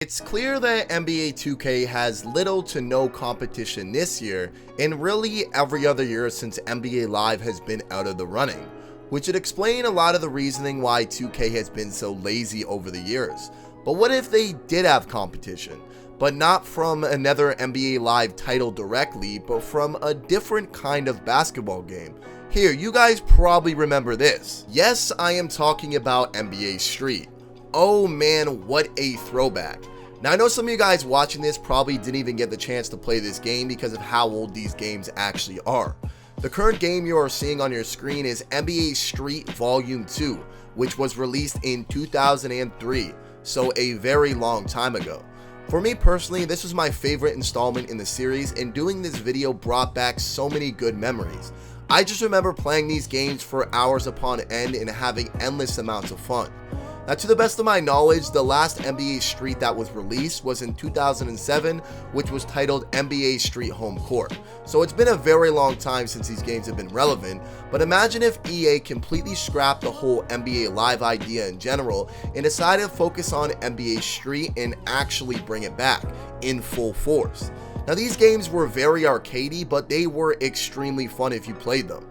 It's clear that NBA 2K has little to no competition this year, and really every other year since NBA Live has been out of the running, which would explain a lot of the reasoning why 2K has been so lazy over the years. But what if they did have competition, but not from another NBA Live title directly, but from a different kind of basketball game? Here, you guys probably remember this. Yes, I am talking about NBA Street. Oh man, what a throwback. Now I know some of you guys watching this probably didn't even get the chance to play this game because of how old these games actually are. The current game you are seeing on your screen is NBA Street Volume 2, which was released in 2003, so a very long time ago. For me personally, this was my favorite installment in the series, and doing this video brought back so many good memories. I just remember playing these games for hours upon end and having endless amounts of fun. Now, to the best of my knowledge, the last NBA Street that was released was in 2007, which was titled NBA Street Home Court. So it's been a very long time since these games have been relevant, but imagine if EA completely scrapped the whole NBA Live idea in general and decided to focus on NBA Street and actually bring it back in full force. Now, these games were very arcadey, but they were extremely fun if you played them.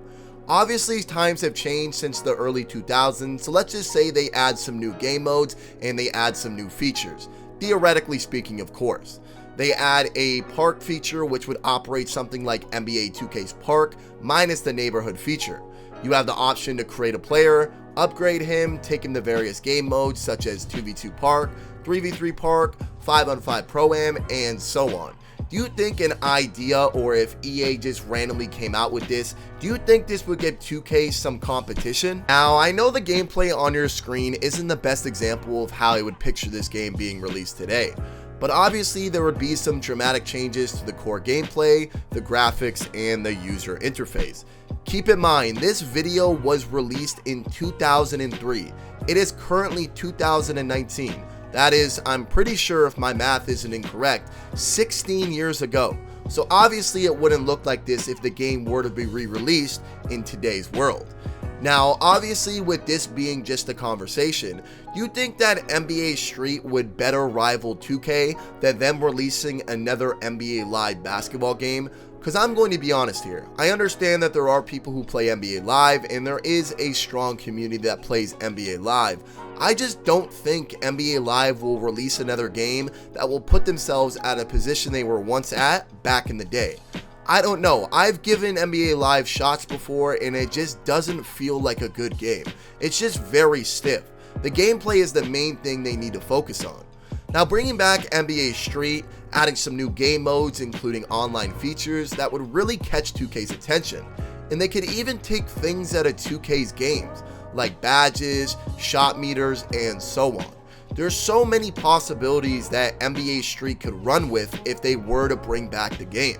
Obviously, times have changed since the early 2000s, so let's just say they add some new game modes and they add some new features. Theoretically speaking, of course. They add a park feature which would operate something like NBA 2K's park, minus the neighborhood feature. You have the option to create a player, upgrade him, take him to various game modes such as 2v2 park, 3v3 park, 5-on-5 pro-am, and so on. Do you think an idea, or if EA just randomly came out with this, do you think this would give 2K some competition? Now, I know the gameplay on your screen isn't the best example of how I would picture this game being released today, but obviously there would be some dramatic changes to the core gameplay, the graphics, and the user interface. Keep in mind, this video was released in 2003. It is currently 2019. That is, I'm pretty sure if my math isn't incorrect, 16 years ago. So obviously it wouldn't look like this if the game were to be re-released in today's world. Now, obviously with this being just a conversation, do you think that NBA Street would better rival 2K than them releasing another NBA Live basketball game? Because I'm going to be honest here, I understand that there are people who play NBA Live and there is a strong community that plays NBA Live. I just don't think NBA Live will release another game that will put themselves at a position they were once at back in the day. I don't know, I've given NBA Live shots before and it just doesn't feel like a good game. It's just very stiff. The gameplay is the main thing they need to focus on. Now, bringing back NBA Street, adding some new game modes including online features that would really catch 2K's attention, and they could even take things out of 2K's games like badges, shot meters, and so on. There's so many possibilities that NBA Street could run with if they were to bring back the game.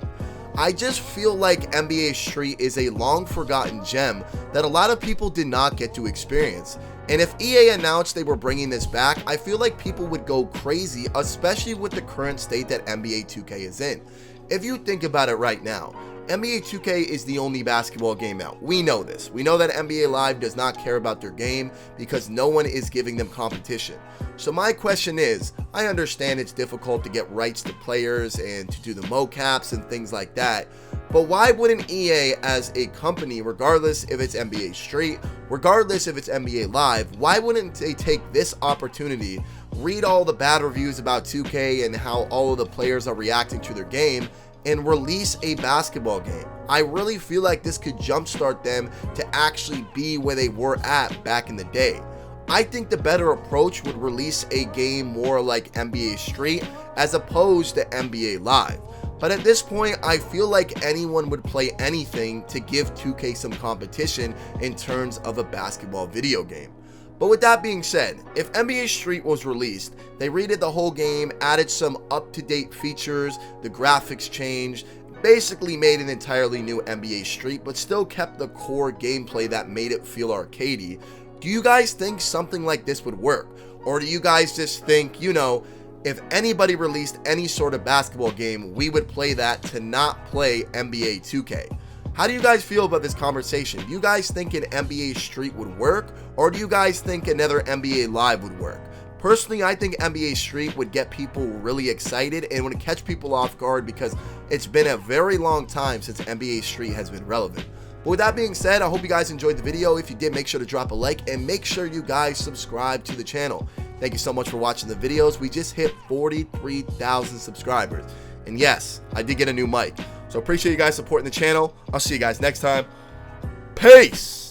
I just feel like NBA Street is a long forgotten gem that a lot of people did not get to experience. And if EA announced they were bringing this back, I feel like people would go crazy, especially with the current state that NBA 2K is in. If you think about it right now, NBA 2K is the only basketball game out. We know this. We know that NBA Live does not care about their game because no one is giving them competition. So my question is, I understand it's difficult to get rights to players and to do the mocaps and things like that, but why wouldn't EA as a company, regardless if it's NBA Street, regardless if it's NBA Live, why wouldn't they take this opportunity, read all the bad reviews about 2K and how all of the players are reacting to their game, and release a basketball game? I really feel like this could jumpstart them to actually be where they were at back in the day. I think the better approach would release a game more like NBA Street as opposed to NBA Live. But at this point, I feel like anyone would play anything to give 2K some competition in terms of a basketball video game. But with that being said, if NBA Street was released, they redid the whole game, added some up-to-date features, the graphics changed, basically made an entirely new NBA Street, but still kept the core gameplay that made it feel arcadey, do you guys think something like this would work? Or do you guys just think, you know, if anybody released any sort of basketball game, we would play that to not play NBA 2K? How do you guys feel about this conversation? Do you guys think an NBA Street would work, or do you guys think another NBA Live would work? Personally, I think NBA Street would get people really excited and would catch people off guard because it's been a very long time since NBA Street has been relevant. But with that being said, I hope you guys enjoyed the video. If you did, make sure to drop a like and make sure you guys subscribe to the channel. Thank you so much for watching the videos. We just hit 43,000 subscribers. And yes, I did get a new mic. So appreciate you guys supporting the channel. I'll see you guys next time. Peace!